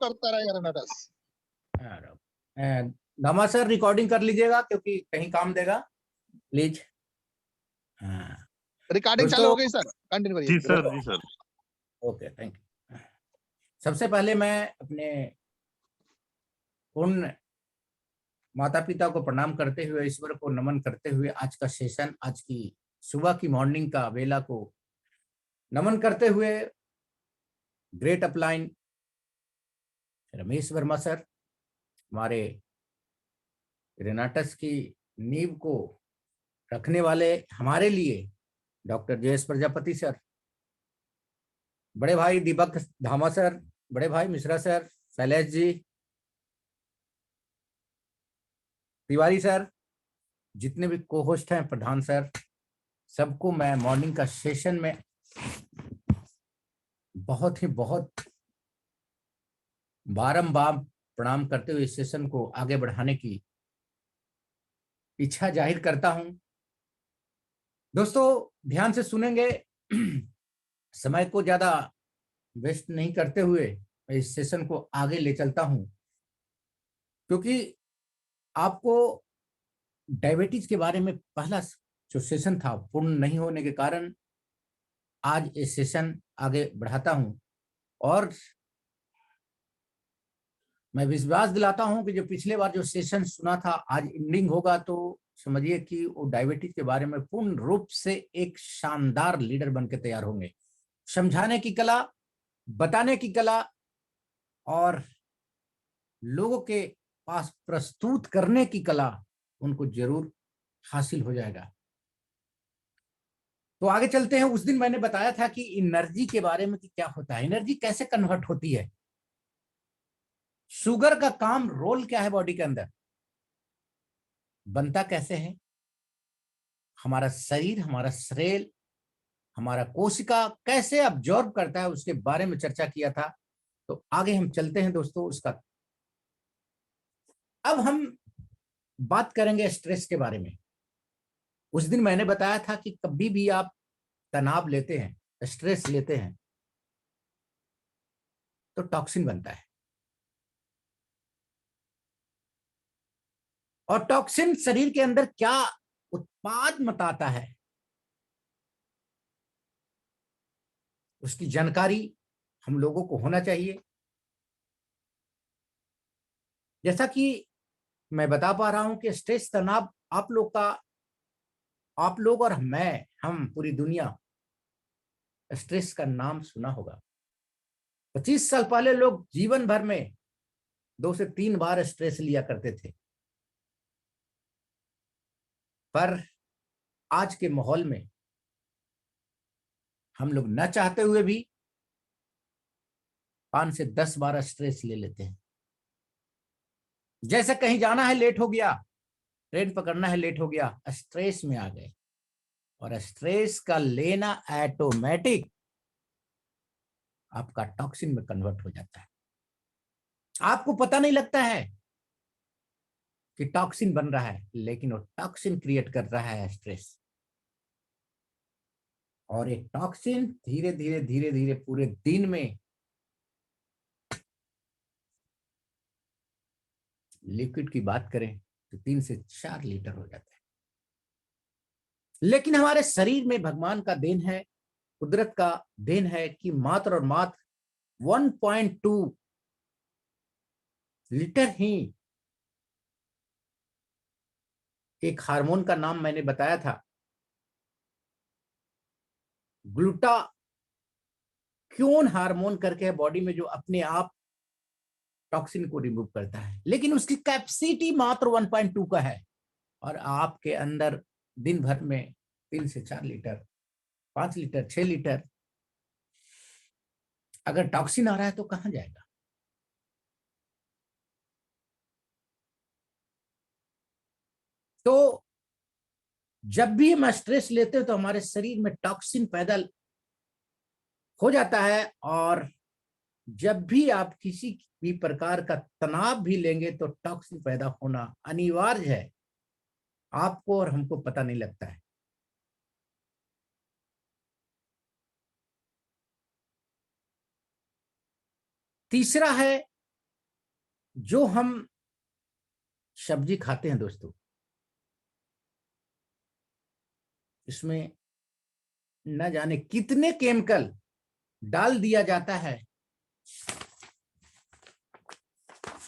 करता रहा यार नटस। धामा सर रिकॉर्डिंग कर लीजिएगा क्योंकि कहीं काम देगा प्लीज। हाँ रिकॉर्डिंग चालू हो गई सर, कंटिन्यू करिए। जी सर, जी सर। Okay thank you. सबसे पहले मैं अपने पूर्ण माता पिता को प्रणाम करते हुए, ईश्वर को नमन करते हुए आज का सेशन, आज की सुबह की मॉर्निंग का वेला को नमन करते हुए great upline Ramesh Verma sir, हमारे रेनाटस की नींव को रखने वाले हमारे लिए डॉक्टर जयेश प्रजापति सर, बड़े भाई दीपक धामा सर, बड़े भाई मिश्रा सर, शैलेश जी, तिवारी सर, जितने भी को होस्ट हैं, प्रधान सर, सबको मैं मॉर्निंग का सेशन में बहुत बारंबार प्रणाम करते हुए इस सेशन को आगे बढ़ाने की इच्छा जाहिर करता हूं। दोस्तों ध्यान से सुनेंगे, समय को ज्यादा वेस्ट नहीं करते हुए मैं इस सेशन को आगे ले चलता हूं, क्योंकि आपको डायबिटीज के बारे में पहला जो सेशन था पूर्ण नहीं होने के कारण आज ये सेशन आगे बढ़ाता हूं, और मैं विश्वास दिलाता हूं कि जो पिछले बार जो सेशन सुना था आज एंडिंग होगा तो समझिए कि वो डायबिटीज के बारे में पूर्ण रूप से एक शानदार लीडर बनकर तैयार होंगे। समझाने की कला, बताने की कला और लोगों के पास प्रस्तुत करने की कला उनको जरूर हासिल हो जाएगा। तो आगे चलते हैं। उस दिन मैंने बताया था कि एनर्जी के बारे में कि क्या होता है, एनर्जी कैसे कन्वर्ट होती है, शुगर का काम, रोल क्या है बॉडी के अंदर, बनता कैसे है, हमारा शरीर, हमारा सेल, हमारा कोशिका कैसे अब्जॉर्ब करता है, उसके बारे में चर्चा किया था। तो आगे हम चलते हैं दोस्तों उसका। अब हम बात करेंगे स्ट्रेस के बारे में। उस दिन मैंने बताया था कि कभी भी आप तनाव लेते हैं, स्ट्रेस लेते हैं, तो टॉक्सिन बनता है, और टॉक्सिन शरीर के अंदर क्या उत्पाद मचाता है उसकी जानकारी हम लोगों को होना चाहिए। जैसा कि मैं बता पा रहा हूं कि स्ट्रेस, तनाव, आप लोग और हम पूरी दुनिया स्ट्रेस का नाम सुना होगा। 25 साल पहले लोग जीवन भर में 2 से 3 बार स्ट्रेस लिया करते थे, पर आज के माहौल में हम लोग न चाहते हुए भी 5 से 10 बार स्ट्रेस ले लेते हैं। जैसे कहीं जाना है, लेट हो गया, ट्रेन पकड़ना है, लेट हो गया, स्ट्रेस में आ गए, और स्ट्रेस का लेना ऑटोमेटिक आपका टॉक्सिन में कन्वर्ट हो जाता है। आपको पता नहीं लगता है कि टॉक्सिन बन रहा है, लेकिन वो टॉक्सिन क्रिएट कर रहा है स्ट्रेस, और ये टॉक्सिन धीरे धीरे धीरे धीरे पूरे दिन में लिक्विड की बात करें तो 3 से 4 लीटर हो जाता है। लेकिन हमारे शरीर में भगवान का देन है, कुदरत का देन है कि मात्र और मात्र 1.2 लीटर ही, एक हार्मोन का नाम मैंने बताया था, ग्लूटाक्योन हार्मोन करके है बॉडी में, जो अपने आप टॉक्सिन को रिमूव करता है, लेकिन उसकी कैपेसिटी मात्र 1.2 का है, और आपके अंदर दिन भर में 3 से 4 लीटर, 5 लीटर, 6 लीटर अगर टॉक्सिन आ रहा है तो कहां जाएगा। तो जब भी हम स्ट्रेस लेते हैं तो हमारे शरीर में टॉक्सिन पैदा हो जाता है, और जब भी आप किसी भी प्रकार का तनाव भी लेंगे तो टॉक्सिन पैदा होना अनिवार्य है, आपको और हमको पता नहीं लगता है। तीसरा है जो हम सब्जी खाते हैं दोस्तों, इसमें न जाने कितने केमिकल डाल दिया जाता है,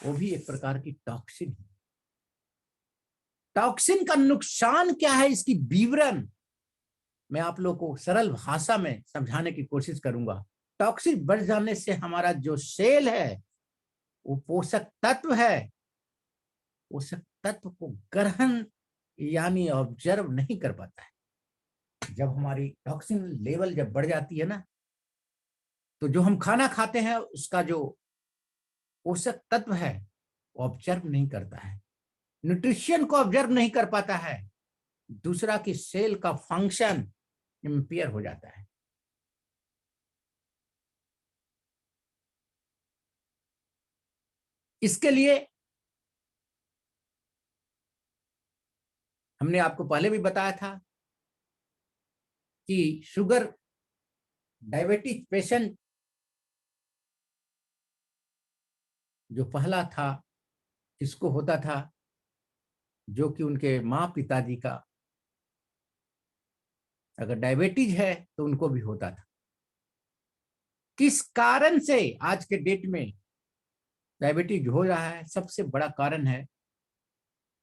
वो भी एक प्रकार की टॉक्सिन है। टॉक्सिन का नुकसान क्या है, इसकी विवरण मैं आप लोगों को सरल भाषा में समझाने की कोशिश करूंगा। टॉक्सिन बढ़ जाने से हमारा जो सेल है, वो पोषक तत्व है, पोषक तत्व को ग्रहण यानी ऑब्जर्व नहीं कर पाता है। जब हमारी टॉक्सिन लेवल जब बढ़ जाती है ना, तो जो हम खाना खाते हैं उसका जो पोषक तत्व है वो ऑब्जर्व नहीं करता है, न्यूट्रिशन को ऑब्जर्व नहीं कर पाता है, दूसरा की सेल का फंक्शन इंपेयर हो जाता है। इसके लिए हमने आपको पहले भी बताया था कि शुगर डायबिटीज पेशेंट जो पहला था, किसको होता था, जो कि उनके माँ पिताजी का अगर डायबिटीज है तो उनको भी होता था। किस कारण से आज के डेट में डायबिटीज हो रहा है? सबसे बड़ा कारण है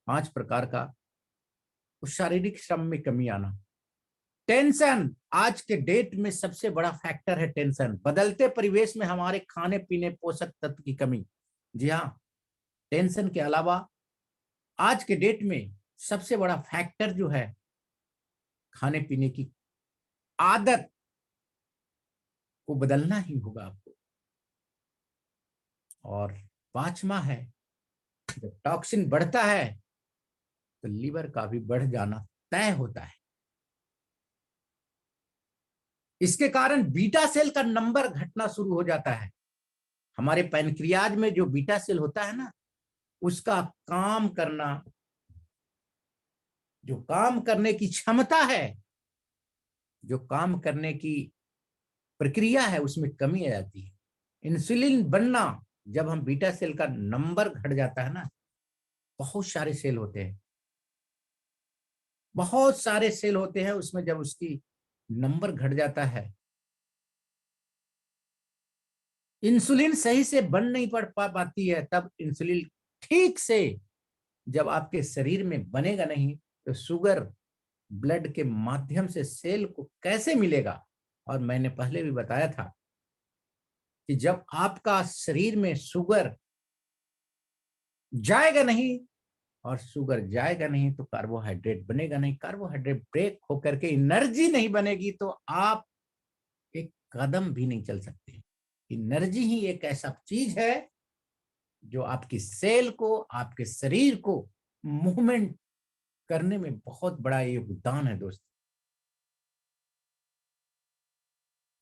5 प्रकार का। तो शारीरिक श्रम में कमी आना, टेंशन आज के डेट में सबसे बड़ा फैक्टर है। टेंशन, बदलते परिवेश में हमारे खाने पीने पोषक तत्व की कमी। जी हाँ, टेंशन के अलावा आज के डेट में सबसे बड़ा फैक्टर जो है, खाने पीने की आदत को बदलना ही होगा आपको। और 5वां है, जब टॉक्सिन बढ़ता है तो लीवर का भी बढ़ जाना तय होता है। इसके कारण बीटा सेल का नंबर घटना शुरू हो जाता है। हमारे पैनक्रियाज में जो बीटा सेल होता है ना, उसका काम करना, जो काम करने की क्षमता है, जो काम करने की प्रक्रिया है, उसमें कमी आ जाती है। इंसुलिन बनना, जब हम बीटा सेल का नंबर घट जाता है ना, बहुत सारे सेल होते हैं, बहुत सारे सेल होते हैं, उसमें जब उसकी नंबर घट जाता है, इंसुलिन सही से बन नहीं पड़ पाती है। तब इंसुलिन ठीक से जब आपके शरीर में बनेगा नहीं, तो शुगर ब्लड के माध्यम से सेल को कैसे मिलेगा? और मैंने पहले भी बताया था कि जब आपका शरीर में शुगर जाएगा नहीं, और शुगर जाएगा नहीं तो कार्बोहाइड्रेट बनेगा नहीं, कार्बोहाइड्रेट ब्रेक होकर के एनर्जी नहीं बनेगी, तो आप एक कदम भी नहीं चल सकते। एनर्जी ही एक ऐसा चीज है जो आपकी सेल को, आपके शरीर को मूवमेंट करने में बहुत बड़ा योगदान है दोस्त।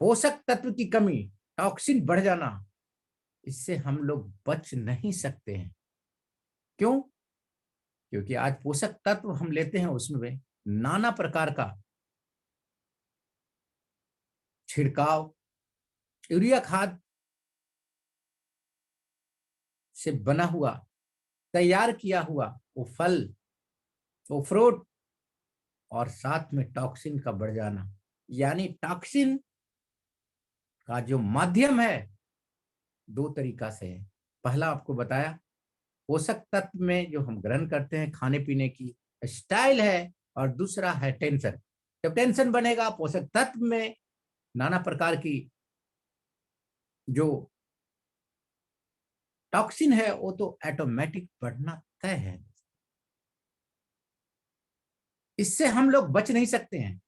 पोषक तत्व की कमी, टॉक्सिन बढ़ जाना, इससे हम लोग बच नहीं सकते हैं। क्यों? क्योंकि आज पोषक तत्व हम लेते हैं, उसमें नाना प्रकार का छिड़काव, यूरिया खाद से बना हुआ, तैयार किया हुआ वो फल, वो फ्रूट, और साथ में टॉक्सिन का बढ़ जाना। यानी टॉक्सिन का जो माध्यम है, 2 तरीका से है। पहला आपको बताया, पोषक तत्व में जो हम ग्रहण करते हैं, खाने पीने की स्टाइल है, और दूसरा है टेंशन। जब टेंशन बनेगा, पोषक तत्व में नाना प्रकार की जो टॉक्सिन है वो तो ऑटोमेटिक बढ़ना तय है। इससे हम लोग बच नहीं सकते हैं,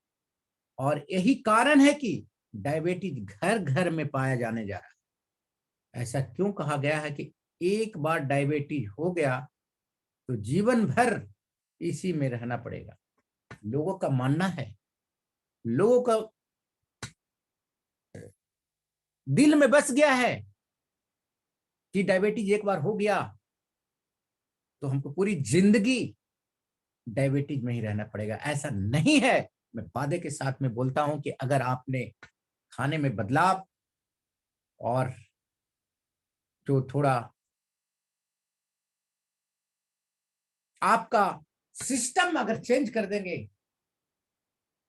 और यही कारण है कि डायबिटीज घर घर में पाया जाने जा रहा है। ऐसा क्यों कहा गया है कि एक बार डायबिटीज हो गया तो जीवन भर इसी में रहना पड़ेगा? लोगों का मानना है, लोगों का दिल में बस गया है कि डायबिटीज एक बार हो गया तो हमको पूरी जिंदगी डायबिटीज में ही रहना पड़ेगा। ऐसा नहीं है। मैं वादे के साथ में बोलता हूं कि अगर आपने खाने में बदलाव और जो थोड़ा आपका सिस्टम अगर चेंज कर देंगे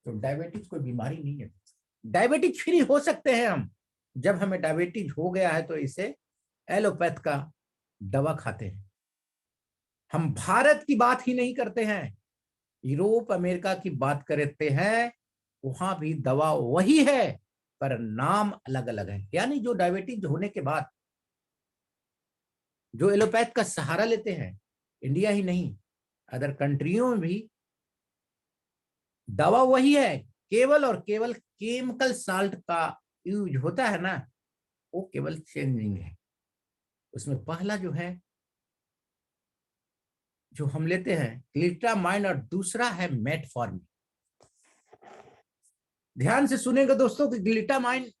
तो डायबिटीज कोई बीमारी नहीं है। डायबिटीज फ्री हो सकते हैं हम। जब हमें डायबिटीज हो गया है तो इसे एलोपैथ का दवा खाते हैं। हम भारत की बात ही नहीं करते हैं, यूरोप अमेरिका की बात करते हैं, वहां भी दवा वही है पर नाम अलग अलग है। यानी जो डायबिटीज होने के बाद जो एलोपैथ का सहारा लेते हैं, इंडिया ही नहीं अदर कंट्रियों में भी दवा वही है, केवल और केवल केमिकल साल्ट का यूज होता है ना, वो केवल चेंजिंग है। उसमें पहला जो है जो हम लेते हैं ग्लिटामाइन और दूसरा है मेटफॉर्मिन। ध्यान से सुनेंगे दोस्तों कि ग्लिटामाइन,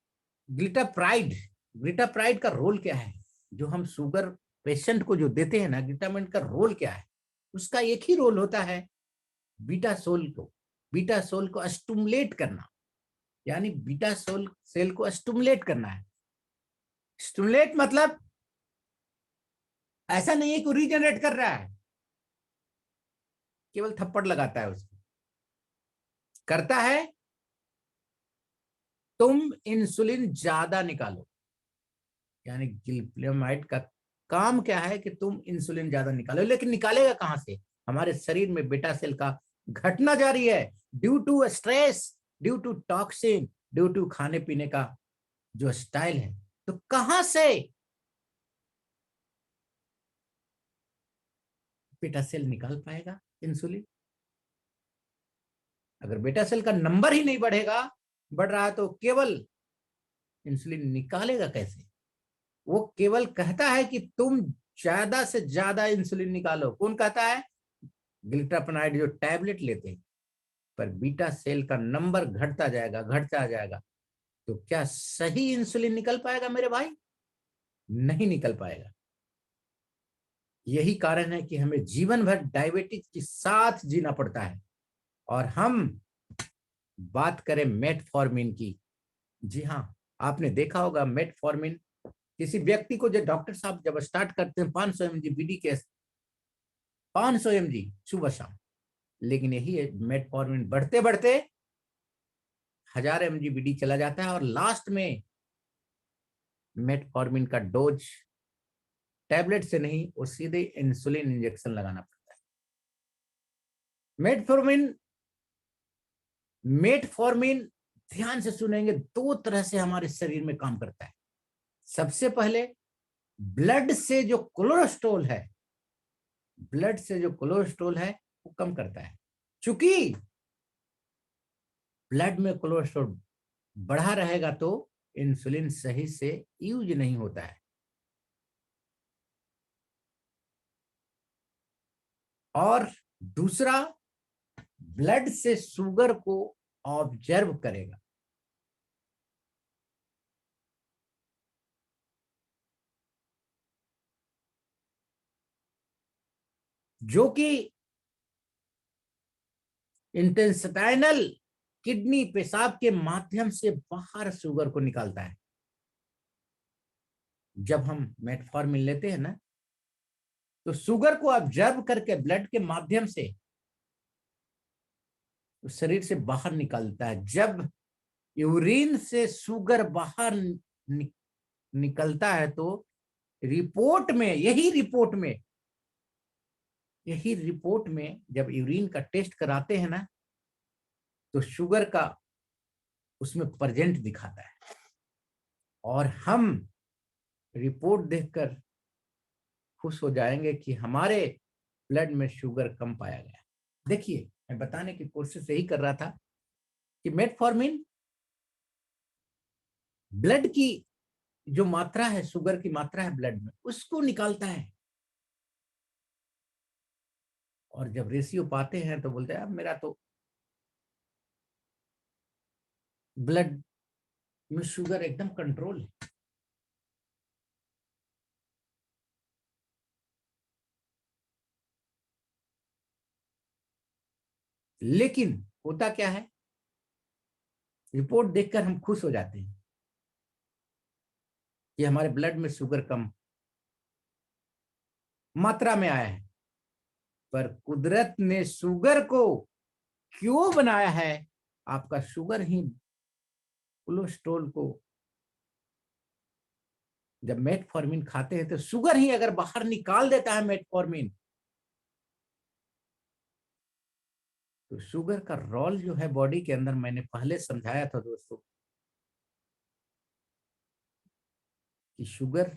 ग्लिटाप्राइड, ग्लिटाप्राइड का रोल क्या है। जो हम शुगर पेशेंट को जो देते हैं ना, ग्लिटामाइन का रोल क्या है, उसका एक ही रोल होता है, बीटा सोल को स्टिमुलेट करना। यानी बीटा सोल सेल को स्टिमुलेट करना है। स्टिमुलेट मतलब ऐसा नहीं है कि रीजनरेट कर रहा है, केवल थप्पड़ लगाता है उसको। करता है तुम इंसुलिन ज्यादा निकालो। यानी ग्लिप्लेमाइड का काम क्या है कि तुम इंसुलिन ज्यादा निकालो, लेकिन निकालेगा कहां से? हमारे शरीर में बीटा सेल का घटना जारी है due to stress, due to toxin, due to खाने पीने का जो स्टाइल है। तो कहां से बीटा सेल निकाल पाएगा इंसुलिन? अगर बीटा सेल का नंबर ही नहीं बढ़ रहा है तो केवल इंसुलिन निकालेगा कैसे? वो केवल कहता है कि तुम ज्यादा से ज्यादा इंसुलिन निकालो। कौन कहता है? ग्लिटापनाइड जो टैबलेट लेते हैं। पर बीटा सेल का नंबर घटता जाएगा तो क्या सही इंसुलिन निकल पाएगा मेरे भाई? नहीं निकल पाएगा। यही कारण है कि हमें जीवन भर डायबिटीज के साथ जीना पड़ता है। और हम बात करें मेटफॉर्मिन की, जी हाँ, आपने देखा होगा मेटफॉर्मिन किसी व्यक्ति को, जो डॉक्टर साहब जब स्टार्ट करते हैं 500 mg बीडी के, 500 mg सुबह शाम, लेकिन यही है मेटफॉर्मिन बढ़ते बढ़ते 1000 mg बीडी चला जाता है और लास्ट में मेटफॉर्मिन का डोज टैबलेट से नहीं, वो सीधे इंसुलिन इंजेक्शन लगाना पड़ता है। मेटफॉर्मिन मेटफॉर्मिन ध्यान से सुनेंगे, दो तरह से हमारे शरीर में काम करता है। सबसे पहले ब्लड से जो कोलेस्ट्रॉल है, ब्लड से जो कोलेस्ट्रॉल है वो कम करता है। चूंकि ब्लड में कोलेस्ट्रॉल बढ़ा रहेगा तो इंसुलिन सही से यूज नहीं होता है। और दूसरा, ब्लड से शुगर को ऑब्जर्व करेगा। जो कि इंटेस्टाइनल किडनी पेशाब के माध्यम से बाहर शुगर को निकालता है। जब हम मेटफॉर्मिन लेते हैं ना, तो शुगर को ऑब्जर्व करके ब्लड के माध्यम से शरीर से बाहर निकलता है। जब यूरिन से शुगर बाहर निकलता है तो रिपोर्ट में, यही रिपोर्ट में जब यूरिन का टेस्ट कराते हैं ना, तो शुगर का उसमें प्रेजेंट दिखाता है। और हम रिपोर्ट देखकर खुश हो जाएंगे कि हमारे ब्लड में शुगर कम पाया गया। देखिए, मैं बताने की कोशिश यही कर रहा था कि मेटफॉर्मिन ब्लड की जो मात्रा है, शुगर की मात्रा है ब्लड में, उसको निकालता है। और जब रेशियो पाते हैं तो बोलते हैं अब मेरा तो ब्लड में शुगर एकदम कंट्रोल है। लेकिन होता क्या है, रिपोर्ट देखकर हम खुश हो जाते हैं कि हमारे ब्लड में शुगर कम मात्रा में आया है। पर कुदरत ने शुगर को क्यों बनाया है? आपका शुगर ही कोलेस्ट्रॉल को, जब मेटफॉर्मिन खाते हैं तो शुगर ही अगर बाहर निकाल देता है मेटफॉर्मिन, तो शुगर का रोल जो है बॉडी के अंदर, मैंने पहले समझाया था दोस्तों कि शुगर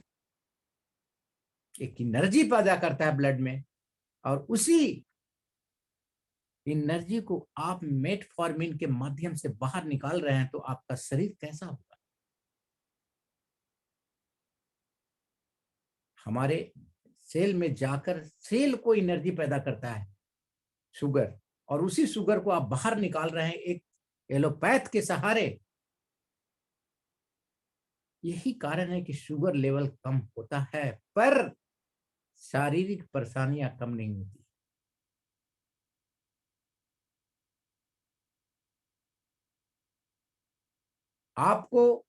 एक एनर्जी पैदा करता है ब्लड में, और उसी एनर्जी को आप मेटफॉर्मिन के माध्यम से बाहर निकाल रहे हैं, तो आपका शरीर कैसा होगा? हमारे सेल में जाकर सेल को एनर्जी पैदा करता है शुगर, और उसी शुगर को आप बाहर निकाल रहे हैं एक एलोपैथ के सहारे। यही कारण है कि शुगर लेवल कम होता है, पर शारीरिक परेशानियां कम नहीं होती। आपको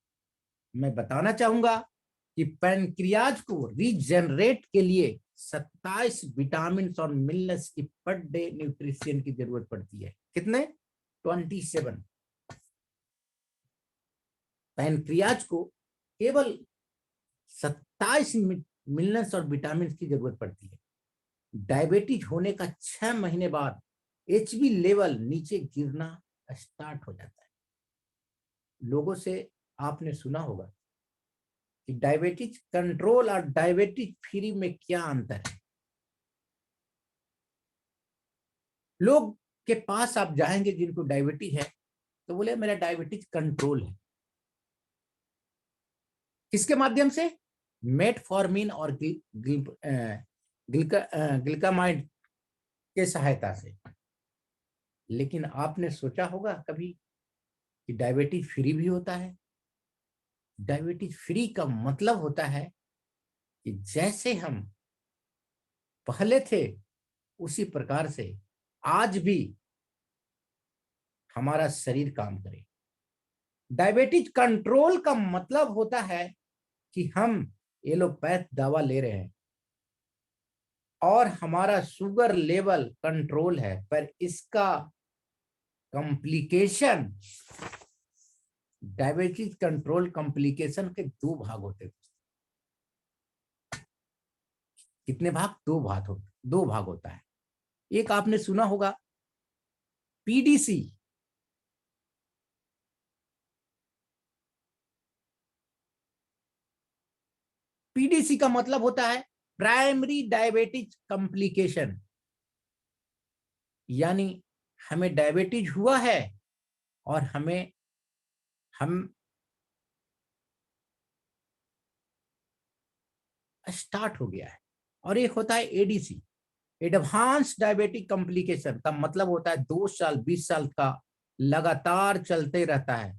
मैं बताना चाहूंगा कि पैनक्रियाज को रीजनरेट के लिए 27 विटामिन और मिनरल्स की पर डे न्यूट्रिशन की जरूरत पड़ती है। कितने? 27। पैनक्रियाज को केवल 27 मिनरल्स और विटामिन की जरूरत पड़ती है। डायबिटीज होने का 6 महीने बाद एचबी लेवल नीचे गिरना स्टार्ट हो जाता है। लोगों से आपने सुना होगा कि डायबिटीज कंट्रोल और डायबिटीज फ्री में क्या अंतर है। लोग के पास आप जाएंगे जिनको डायबिटीज है, तो बोले मेरा डायबिटीज कंट्रोल है। किसके माध्यम से? मेटफॉर्मिन और ग्लूकामाइड के सहायता से। लेकिन आपने सोचा होगा कभी कि डायबिटीज फ्री भी होता है? डायबिटीज फ्री का मतलब होता है कि जैसे हम पहले थे उसी प्रकार से आज भी हमारा शरीर काम करे। डायबिटीज कंट्रोल का मतलब होता है कि हम एलोपैथ दवा ले रहे हैं और हमारा शुगर लेवल कंट्रोल है, पर इसका कॉम्प्लिकेशन, डायबिटीज कंट्रोल कॉम्प्लिकेशन के 2 भाग होते हैं। कितने भाग? 2 भाग होता है। एक आपने सुना होगा पीडीसी, पीडीसी का मतलब होता है प्राइमरी डायबिटीज कॉम्प्लिकेशन, यानी हमें डायबिटीज हुआ है और हम स्टार्ट हो गया है। और एक होता है एडीसी, एडवांस डायबिटिक कॉम्प्लिकेशन का मतलब होता है 2 साल 20 साल का लगातार चलते रहता है।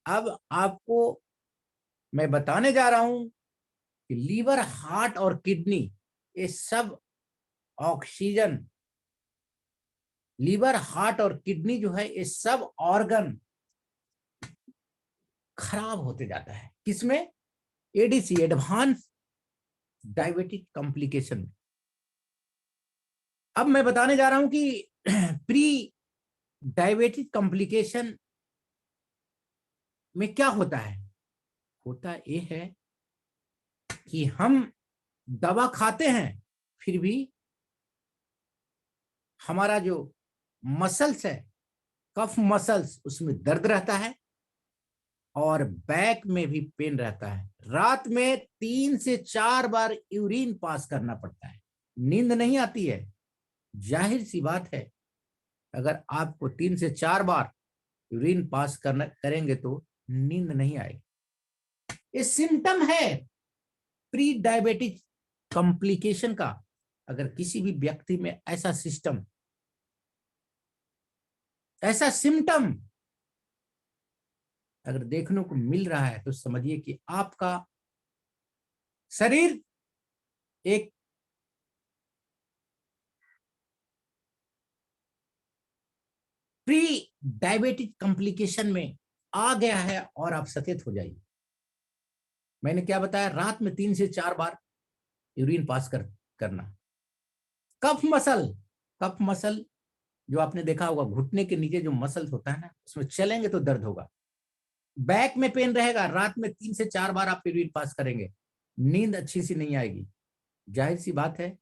अब आपको मैं बताने जा रहा हूं कि लीवर, हार्ट और किडनी, ये सब ऑक्सीजन, लीवर, हार्ट और किडनी जो है ये सब ऑर्गन खराब होते जाता है। किसमें? ADC, advance diabetic complication. अब मैं बताने जा रहा हूं कि प्री डायबिटिक कॉम्प्लिकेशन में क्या होता है। होता ये है कि हम दवा खाते हैं, फिर भी हमारा जो मसल्स है, कफ मसल्स, उसमें दर्द रहता है और बैक में भी पेन रहता है। रात में 3 से 4 बार यूरिन पास करना पड़ता है। नींद नहीं आती है। जाहिर सी बात है, अगर आपको 3 से 4 बार यूरिन पास करेंगे तो नींद नहीं आएगी। ये सिम्टम है प्री डायबिटिक कॉम्प्लिकेशन का। अगर किसी भी व्यक्ति में ऐसा सिस्टम, ऐसा सिम्टम अगर देखने को मिल रहा है, तो समझिए कि आपका शरीर एक प्री डायबिटिक कॉम्प्लिकेशन में आ गया है और आप सचेत हो जाइए। मैंने क्या बताया? रात में 3 से 4 बार यूरिन पास करना। कफ मसल जो आपने देखा होगा, घुटने के नीचे जो मसल होता है ना, उसमें चलेंगे तो दर्द होगा। बैक में पेन रहेगा, रात में 3 से 4 बार आप यूरिन पास करेंगे, नींद अच्छी सी नहीं आएगी। जाहिर सी बात है,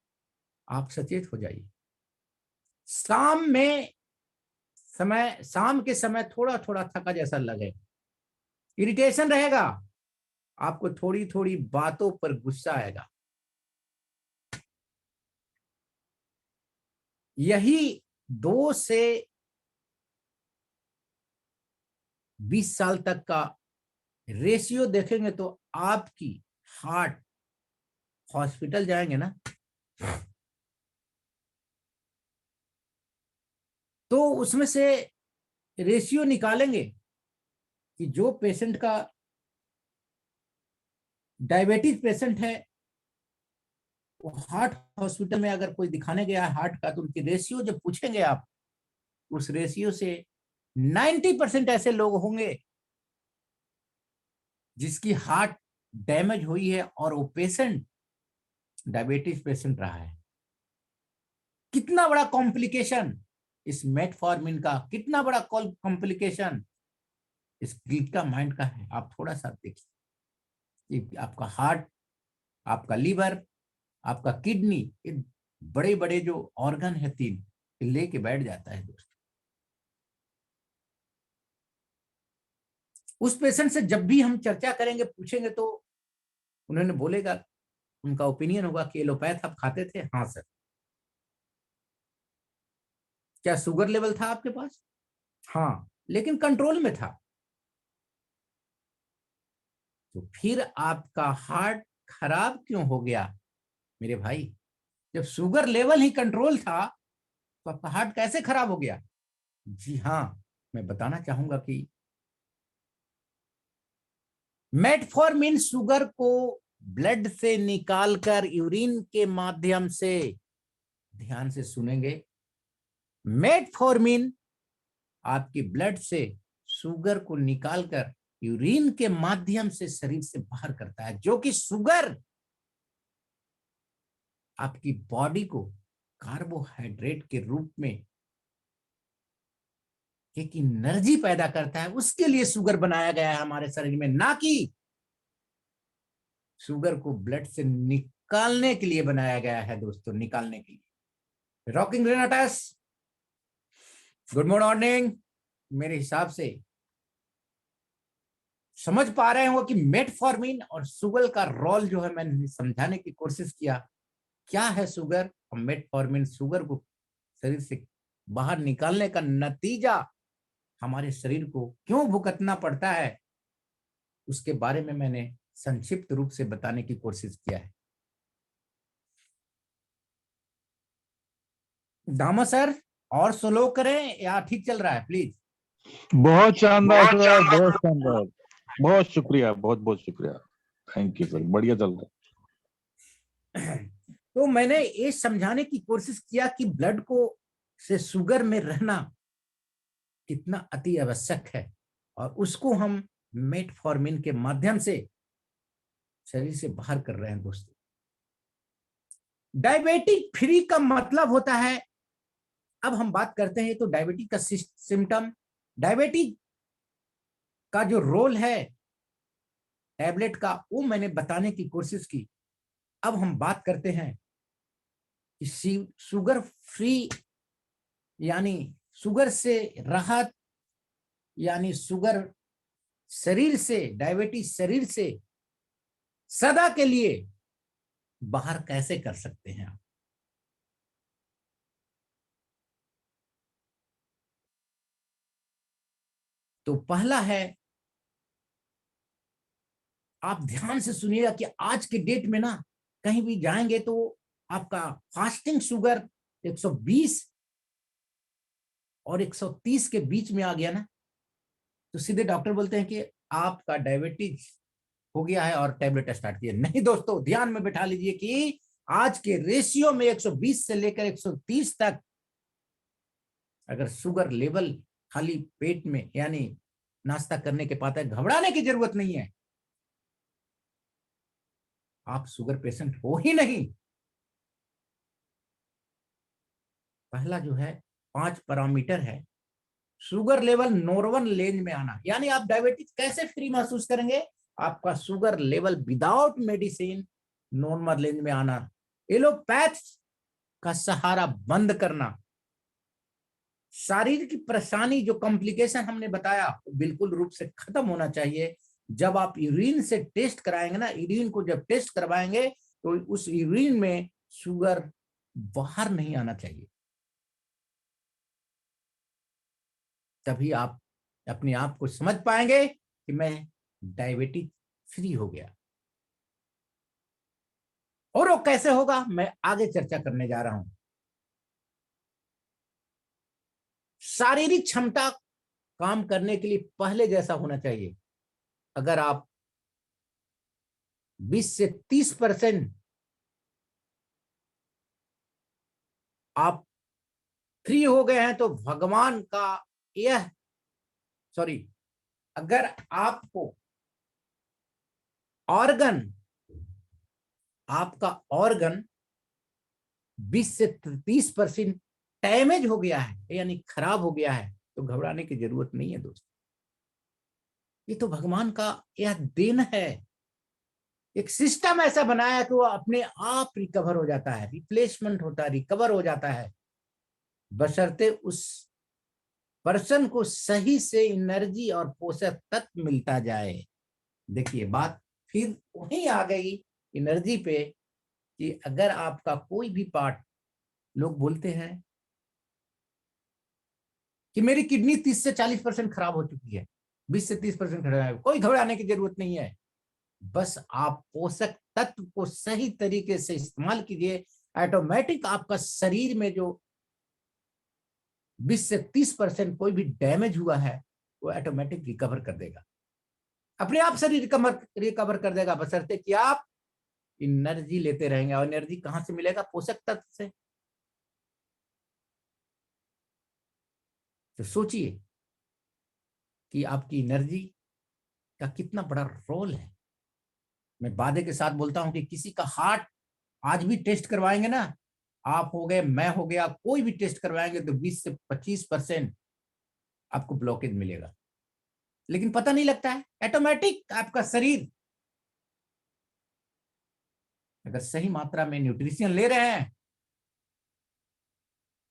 आप सचेत हो जाइए। शाम के समय थोड़ा थोड़ा थका जैसा लगे, इरिटेशन रहेगा, आपको थोड़ी थोड़ी बातों पर गुस्सा आएगा। यही 2 से 20 साल तक का रेशियो देखेंगे तो आपकी हार्ट, हॉस्पिटल जाएंगे ना तो उसमें से रेशियो निकालेंगे कि जो पेशेंट का डायबिटीज पेशेंट है, वो हार्ट हॉस्पिटल में अगर कोई दिखाने गया है हार्ट का, तो उनकी रेशियो जब पूछेंगे आप, उस रेशियो से 90% ऐसे लोग होंगे जिसकी हार्ट डैमेज हुई है और वो पेशेंट डायबिटीज पेशेंट रहा है। कितना बड़ा कॉम्प्लिकेशन इस मेटफॉर्मिन का, कितना बड़ा कॉम्प्लिकेशन इस ग्लिका माइंड का है। आप थोड़ा सा देखिए, आपका हार्ट, आपका लीवर, आपका किडनी, ये बड़े बड़े जो ऑर्गन है 3, लेके बैठ जाता है दोस्तों। उस पेशेंट से जब भी हम चर्चा करेंगे, पूछेंगे, तो उन्होंने बोलेगा, उनका ओपिनियन होगा कि एलोपैथ आप खाते थे? हाँ सर। क्या शुगर लेवल था आपके पास? हाँ, लेकिन कंट्रोल में था। तो फिर आपका हार्ट खराब क्यों हो गया मेरे भाई? जब शुगर लेवल ही कंट्रोल था तो आपका हार्ट कैसे खराब हो गया? जी हाँ, मैं बताना चाहूंगा कि मेटफॉर्मिन शुगर को ब्लड से निकालकर यूरिन के माध्यम से, ध्यान से सुनेंगे, मेटफॉर्मिन आपकी ब्लड से शुगर को निकालकर यूरिन के माध्यम से शरीर से बाहर करता है, जो कि शुगर आपकी बॉडी को कार्बोहाइड्रेट के रूप में एक एनर्जी पैदा करता है। उसके लिए शुगर बनाया गया है हमारे शरीर में, ना कि शुगर को ब्लड से निकालने के लिए बनाया गया है दोस्तों, निकालने के लिए। Rocking Renatus, good morning. मेरे हिसाब से समझ पा रहे हो कि मेटफॉर्मिन और शुगर का रोल जो है, मैंने समझाने की कोशिश किया। क्या है शुगर और मेटफॉर्मिन? शुगर को शरीर से बाहर निकालने का नतीजा हमारे शरीर को क्यों भुगतना पड़ता है, उसके बारे में मैंने संक्षिप्त रूप से बताने की कोशिश किया है। दामा सर, और स्लो करें या ठीक चल रहा है प्लीज? बहुत शानदार सर, बहुत शानदार, बहुत शुक्रिया, बहुत बहुत शुक्रिया, थैंक यू सर, बढ़िया चल रहा है। तो मैंने ये समझाने की कोशिश किया कि ब्लड को से शुगर में रहना कितना अति आवश्यक है, और उसको हम मेटफॉर्मिन के माध्यम से शरीर से बाहर कर रहे हैं दोस्तों। डायबिटिक फ्री का मतलब होता है, अब हम बात करते हैं तो डायबिटिक का सिम्टम, डायबिटिक का जो रोल है टैबलेट का, वो मैंने बताने की कोशिश की। अब हम बात करते हैं कि शुगर फ्री यानी शुगर से राहत, यानी शुगर शरीर से, डायबिटीज शरीर से सदा के लिए बाहर कैसे कर सकते हैं आप? तो पहला है, आप ध्यान से सुनिएगा कि आज के डेट में ना कहीं भी जाएंगे तो आपका फास्टिंग शुगर 120 और 130 के बीच में आ गया ना, तो सीधे डॉक्टर बोलते हैं कि आपका डायबिटीज हो गया है और टैबलेट स्टार्ट किया। नहीं दोस्तों, ध्यान में बैठा लीजिए कि आज के रेशियो में 120 से लेकर 130 तक अगर शुगर लेवल खाली पेट में यानी नाश्ता करने के पाता है, घबराने की जरूरत नहीं है, आप शुगर पेशेंट हो ही नहीं। पहला जो है 5 पैरामीटर है, शुगर लेवल नॉर्मल रेंज में आना। यानी आप डायबिटीज कैसे फ्री महसूस करेंगे? आपका sugar level without medicine normal range में आना, एलोपैथ का सहारा बंद करना, शरीर की परेशानी जो कॉम्प्लिकेशन हमने बताया बिल्कुल रूप से खत्म होना चाहिए। जब आप यूरिन से टेस्ट कराएंगे ना, यूरिन को जब टेस्ट करवाएंगे तो उस यूरिन में शुगर बाहर नहीं आना चाहिए, तभी आप अपने आप को समझ पाएंगे कि मैं डायबिटीज फ्री हो गया। और वो कैसे होगा मैं आगे चर्चा करने जा रहा हूं। शारीरिक क्षमता काम करने के लिए पहले जैसा होना चाहिए। अगर आप 20 से 30% आप फ्री हो गए हैं तो भगवान का यह अगर आपको आपका ऑर्गन 20 से 30% डैमेज हो गया है यानी खराब हो गया है तो घबराने की जरूरत नहीं है दोस्तों। ये तो भगवान का यह देन है। एक सिस्टम ऐसा बनाया कि वो अपने आप रिकवर हो जाता है, रिप्लेसमेंट होता है, रिकवर हो जाता है, बशर्ते उस पर्सन को सही से एनर्जी और पोषक तत्व मिलता जाए। देखिए बात फिर वहीं आ गई एनर्जी पे कि अगर आपका कोई भी पार्ट, लोग बोलते हैं कि मेरी किडनी 30 से 40% खराब हो चुकी है, 20 से 30% खराब है, कोई घबराने की जरूरत नहीं है। बस आप पोषक तत्व को सही तरीके से इस्तेमाल कीजिए, ऑटोमेटिक आपका शरीर में जो 20 से 30% कोई भी डैमेज हुआ है वो ऑटोमेटिक रिकवर कर देगा, अपने आप शरीर रिकवर कर देगा, बशर्ते कि आप एनर्जी लेते रहेंगे। और एनर्जी कहां से मिलेगा? पोषक तत्व से। तो सोचिए कि आपकी एनर्जी का कितना बड़ा रोल है। मैं वादे के साथ बोलता हूं कि किसी का हार्ट आज भी टेस्ट करवाएंगे ना, आप हो गए, मैं हो गया, कोई भी टेस्ट करवाएंगे तो 20 से 25% आपको ब्लॉकेज मिलेगा, लेकिन पता नहीं लगता है। ऑटोमेटिक आपका शरीर अगर सही मात्रा में न्यूट्रिशन ले रहे हैं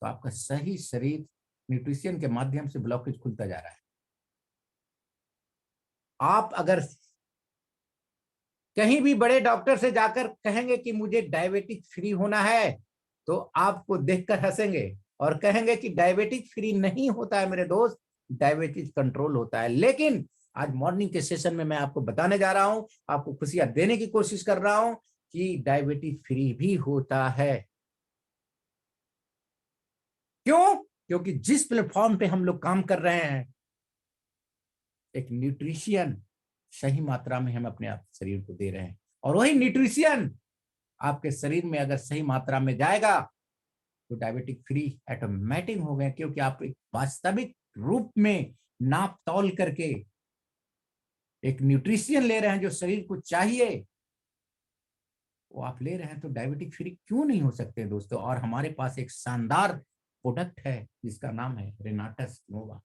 तो आपका सही शरीर न्यूट्रिशन के माध्यम से ब्लॉकेज खुलता जा रहा है। आप अगर कहीं भी बड़े डॉक्टर से जाकर कहेंगे कि मुझे डायबिटीज फ्री होना है तो आपको देखकर हंसेंगे और कहेंगे कि डायबिटीज फ्री नहीं होता है मेरे दोस्त, डायबिटीज कंट्रोल होता है। लेकिन आज मॉर्निंग के सेशन में मैं आपको बताने जा रहा हूं, आपको खुशियां देने की कोशिश कर रहा हूं कि डायबिटीज फ्री भी होता है। क्यों? क्योंकि जिस प्लेटफॉर्म पे हम लोग काम कर रहे हैं, एक न्यूट्रिशन सही मात्रा में हम अपने आप शरीर को दे रहे हैं, और वही न्यूट्रिशन आपके शरीर में अगर सही मात्रा में जाएगा तो डायबिटिक फ्री ऑटोमेटिक हो गए, क्योंकि आप एक वास्तविक रूप में नाप तौल करके एक न्यूट्रिशन ले रहे हैं जो शरीर को चाहिए, वो आप ले रहे हैं, तो डायबिटिक फ्री क्यों नहीं हो सकते दोस्तों। और हमारे पास एक शानदार प्रोडक्ट है जिसका नाम है रेनाटस नोवा।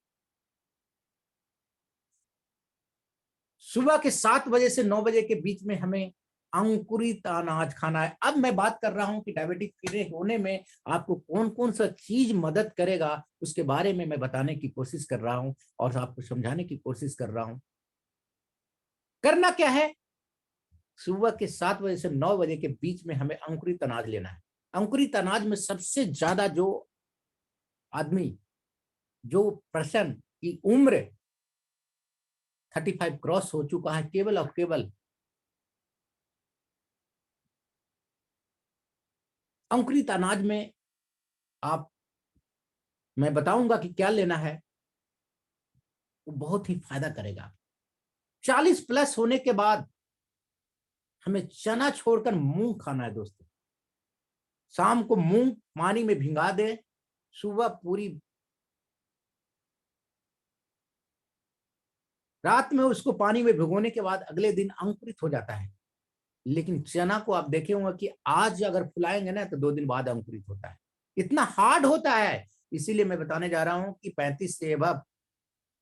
सुबह के 7 बजे से 9 बजे के बीच में हमें अंकुरित अनाज खाना है। अब मैं बात कर रहा हूं कि डायबिटिक फ्री होने में आपको कौन कौन सा चीज मदद करेगा, उसके बारे में मैं बताने की कोशिश कर रहा हूं और आपको समझाने की कोशिश कर रहा हूं। करना क्या है? सुबह के 7 बजे से 9 बजे के बीच में हमें अंकुरित अनाज लेना है। अंकुरित अनाज में सबसे ज्यादा जो आदमी, जो पर्सन की उम्र 35 क्रॉस हो चुका है, केवल और केवल अंकुरित अनाज में मैं बताऊंगा कि क्या लेना है, वो बहुत ही फायदा करेगा। 40 प्लस होने के बाद हमें चना छोड़कर मूंग खाना है दोस्तों। शाम को मूंग पानी में भिंगा दे, सुबह पूरी रात में उसको पानी में भिगोने के बाद अगले दिन अंकुरित हो जाता है। लेकिन चना को आप देखे होंगे कि आज अगर फुलाएंगे ना तो 2 दिन बाद अंकुरित होता है। इतना हार्ड होता है। इसीलिए मैं बताने जा रहा हूं कि 35 से अब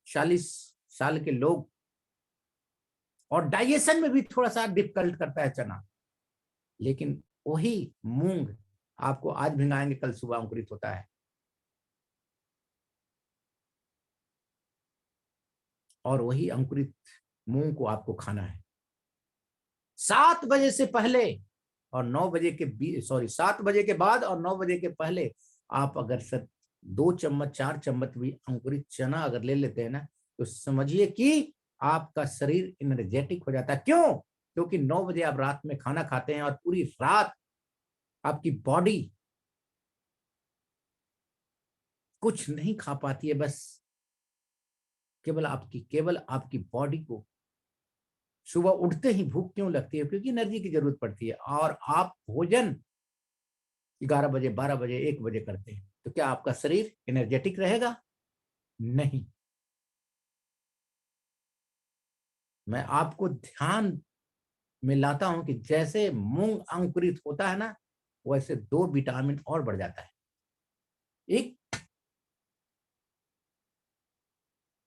40 साल के लोग, और डाइजेशन में भी थोड़ा सा डिफिकल्ट करता है चना, लेकिन वही मूंग आपको आज भिंगाएंगे, कल सुबह अंकुरित होता है। और वही अंकुरित मूंग को आपको खाना है 7 बजे से पहले और 9 बजे के 7 बजे के बाद और 9 बजे के पहले। आप अगर सर 2 चम्मच 4 चम्मच भी अंकुरित चना अगर ले लेते हैं ना, तो समझिए कि आपका शरीर एनर्जेटिक हो जाता है। क्यों? क्योंकि 9 बजे आप रात में खाना खाते हैं और पूरी रात आपकी बॉडी कुछ नहीं खा पाती है, बस केवल आपकी बॉडी को सुबह उठते ही भूख क्यों लगती है? क्योंकि एनर्जी की जरूरत पड़ती है। और आप भोजन 11 बजे 12 बजे 1 बजे करते हैं, तो क्या आपका शरीर एनर्जेटिक रहेगा? नहीं। मैं आपको ध्यान में लाता हूं कि जैसे मूंग अंकुरित होता है ना, वैसे 2 विटामिन और बढ़ जाता है। एक,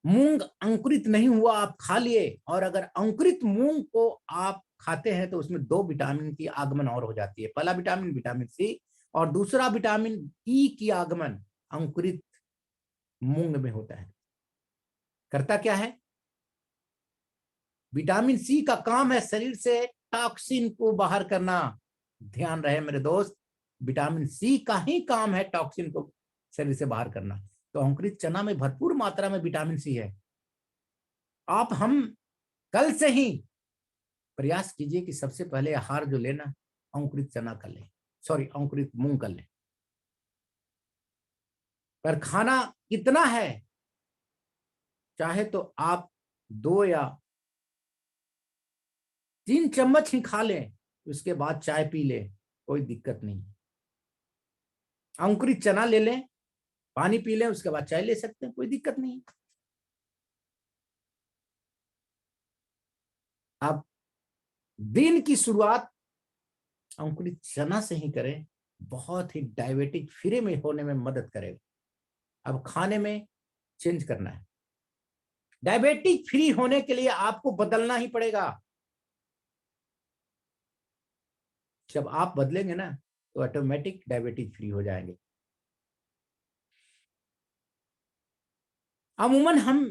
मूंग अंकुरित नहीं हुआ आप खा लिए, और अगर अंकुरित मूंग को आप खाते हैं तो उसमें 2 विटामिन की आगमन और हो जाती है। पहला विटामिन विटामिन सी, और दूसरा विटामिन ई की आगमन अंकुरित मूंग में होता है। करता क्या है? विटामिन सी का काम है शरीर से टॉक्सिन को बाहर करना। ध्यान रहे मेरे दोस्त, विटामिन सी का ही काम है टॉक्सिन को शरीर से बाहर करना। तो अंकुरित चना में भरपूर मात्रा में विटामिन सी है। हम कल से ही प्रयास कीजिए कि सबसे पहले आहार जो लेना, अंकुरित चना कर लें, अंकुरित मूंग कर लें। पर खाना कितना है? चाहे तो आप 2 या 3 चम्मच ही खा लें, उसके बाद चाय पी लें, कोई दिक्कत नहीं। अंकुरित चना ले लें, पानी पी लें, उसके बाद चाय ले सकते हैं, कोई दिक्कत नहीं। आप दिन की शुरुआत अंकुरित चना से ही करें, बहुत ही डायबिटिक फ्री में होने में मदद करेगा। अब खाने में चेंज करना है। डायबिटिक फ्री होने के लिए आपको बदलना ही पड़ेगा। जब आप बदलेंगे ना, तो ऑटोमेटिक डायबिटिक फ्री हो जाएंगे। अमूमन हम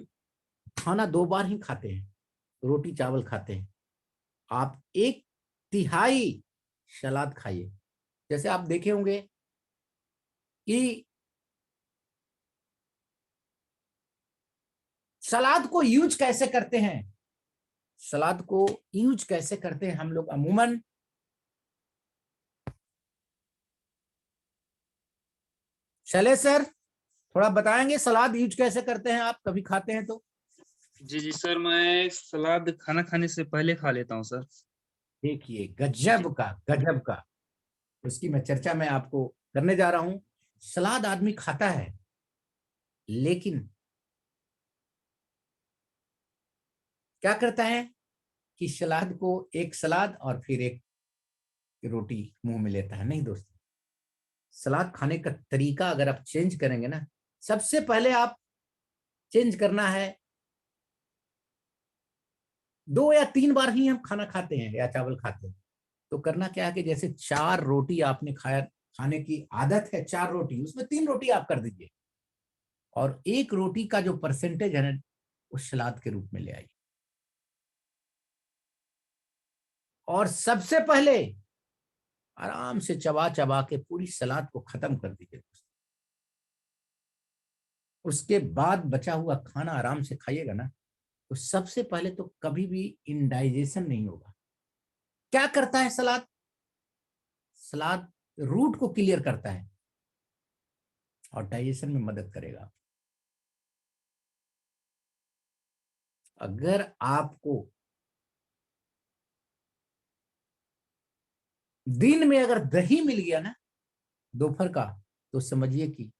खाना 2 बार ही खाते हैं, रोटी चावल खाते हैं। आप 1/3 सलाद खाइए। जैसे आप देखे होंगे कि सलाद को यूज कैसे करते हैं। सलाद को यूज कैसे करते हैं हम लोग अमूमन, चले सर थोड़ा बताएंगे सलाद यूज कैसे करते हैं? आप कभी खाते हैं तो? जी जी सर, मैं सलाद खाना खाने से पहले खा लेता हूँ सर। देखिए गजब का उसकी मैं आपको करने जा रहा हूं। सलाद आदमी खाता है, लेकिन क्या करता है कि सलाद को एक सलाद और फिर एक रोटी मुंह में लेता है। नहीं दोस्तों, सलाद खाने का तरीका अगर आप चेंज करेंगे ना, सबसे पहले आप चेंज करना है। 2 या 3 बार ही हम खाना खाते हैं या चावल खाते हैं, तो करना क्या है कि जैसे 4 रोटी आपने खाया, खाने की आदत है 4 रोटी, उसमें 3 रोटी आप कर दीजिए, और 1 रोटी का जो परसेंटेज है ना, उस सलाद के रूप में ले आइए। और सबसे पहले आराम से चबा चबा के पूरी सलाद को खत्म कर दीजिए। उसके बाद बचा हुआ खाना आराम से खाइएगा ना, तो सबसे पहले तो कभी भी इंडाइजेशन नहीं होगा। क्या करता है सलाद? सलाद रूट को क्लियर करता है और डाइजेशन में मदद करेगा। अगर आपको दिन में अगर दही मिल गया ना दोपहर का, तो समझिए कि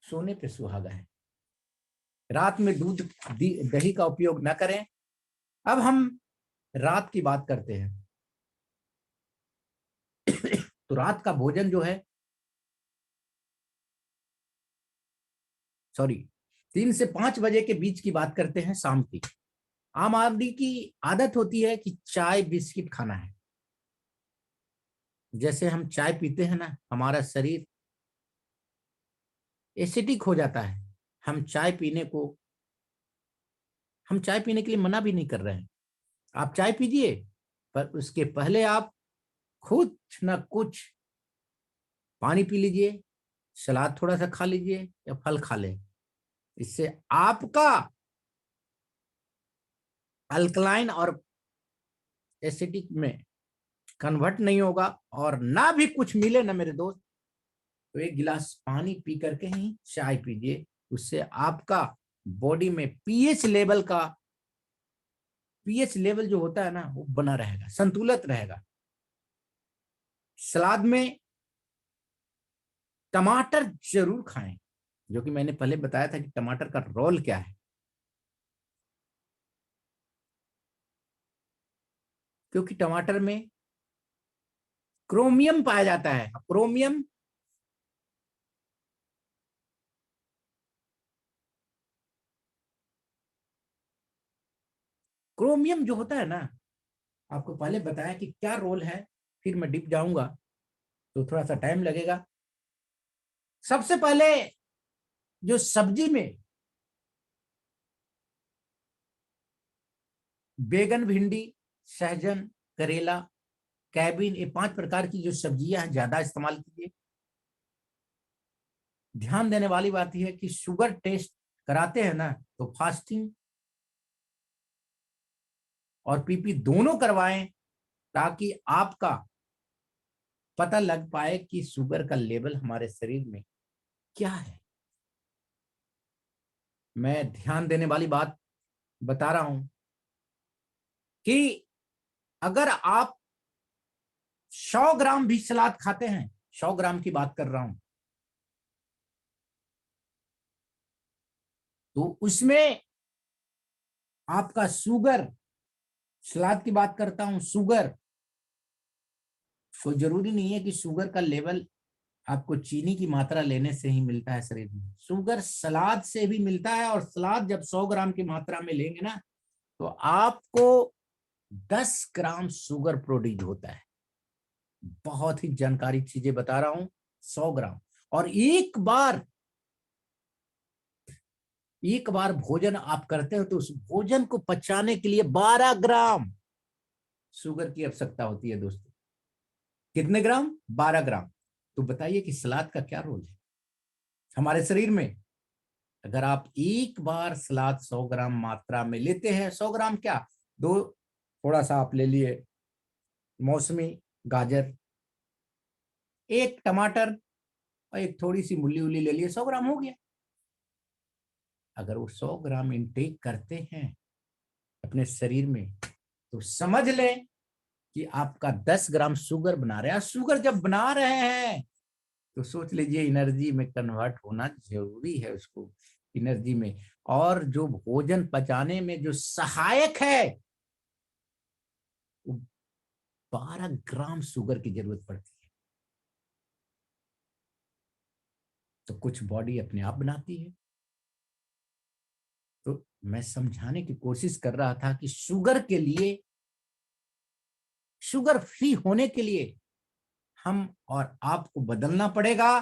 सोने पे सुहागा है। रात में दूध दही का उपयोग ना करें। अब हम रात की बात करते हैं। तो रात का भोजन जो है, सॉरी 3 से 5 बजे के बीच की बात करते हैं शाम की। आम आदमी की आदत होती है कि चाय बिस्किट खाना है। जैसे हम चाय पीते हैं ना, हमारा शरीर एसिडिक हो जाता है। हम चाय पीने के लिए मना भी नहीं कर रहे हैं। आप चाय पीजिए, पर उसके पहले आप कुछ ना कुछ पानी पी लीजिए, सलाद थोड़ा सा खा लीजिए या फल खा ले। इससे आपका अल्कलाइन और एसिडिक में कन्वर्ट नहीं होगा। और ना भी कुछ मिले ना मेरे दोस्त, तो एक गिलास पानी पी करके ही चाय पीजिए। उससे आपका बॉडी में पीएच लेवल जो होता है ना, वो बना रहेगा, संतुलित रहेगा। सलाद में टमाटर जरूर खाएं, जो कि मैंने पहले बताया था कि टमाटर का रोल क्या है। क्योंकि टमाटर में क्रोमियम पाया जाता है। क्रोमियम जो होता है ना, आपको पहले बताया कि क्या रोल है, फिर मैं डिप जाऊंगा तो थोड़ा सा टाइम लगेगा। सबसे पहले जो सब्जी में बैगन, भिंडी, सहजन, करेला, कैबिन, ये 5 प्रकार की जो सब्जियां हैं, ज्यादा इस्तेमाल कीजिए। ध्यान देने वाली बात यह है कि शुगर टेस्ट कराते हैं ना, तो फास्टिंग और पीपी दोनों करवाएं, ताकि आपका पता लग पाए कि शुगर का लेवल हमारे शरीर में क्या है। मैं ध्यान देने वाली बात बता रहा हूं कि अगर आप 100 ग्राम भी सलाद खाते हैं, 100 ग्राम की बात कर रहा हूं, तो उसमें आपका शुगर, सलाद की बात करता हूं, शुगर, कोई जरूरी नहीं है कि शुगर का लेवल आपको चीनी की मात्रा लेने से ही मिलता है शरीर में। शुगर सलाद से भी मिलता है, और सलाद जब 100 ग्राम की मात्रा में लेंगे ना, तो आपको 10 ग्राम शुगर प्रोड्यूस होता है। बहुत ही जानकारी चीजें बता रहा हूं। 100 ग्राम, और एक बार भोजन आप करते हो तो उस भोजन को पचाने के लिए 12 ग्राम शुगर की आवश्यकता होती है दोस्तों। कितने ग्राम? 12 ग्राम। तो बताइए कि सलाद का क्या रोल है हमारे शरीर में। अगर आप एक बार सलाद 100 ग्राम मात्रा में लेते हैं, 100 ग्राम क्या, दो, थोड़ा सा आप ले लिए मौसमी गाजर, एक टमाटर और एक थोड़ी सी मूली उली ले लिए, 100 ग्राम हो गया। अगर वो 100 ग्राम इनटेक करते हैं अपने शरीर में, तो समझ लें कि आपका 10 ग्राम शुगर बना रहे हैं। शुगर जब बना रहे हैं तो सोच लीजिए एनर्जी में कन्वर्ट होना जरूरी है उसको, एनर्जी में। और जो भोजन पचाने में जो सहायक है, वो 12 ग्राम शुगर की जरूरत पड़ती है। तो कुछ बॉडी अपने आप बनाती है। तो मैं समझाने की कोशिश कर रहा था कि शुगर फ्री होने के लिए हम और आपको बदलना पड़ेगा,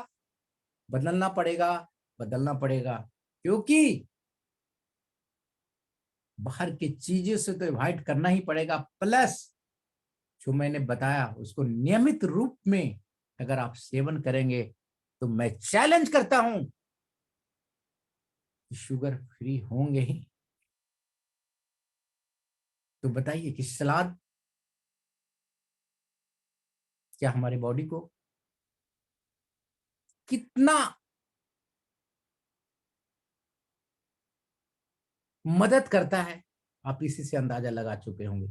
क्योंकि बाहर की चीजों से तो अवॉइड करना ही पड़ेगा। प्लस जो मैंने बताया उसको नियमित रूप में अगर आप सेवन करेंगे, तो मैं चैलेंज करता हूं कि शुगर फ्री होंगे ही। तो बताइए कि सलाद क्या हमारे बॉडी को कितना मदद करता है, आप इसी से अंदाजा लगा चुके होंगे।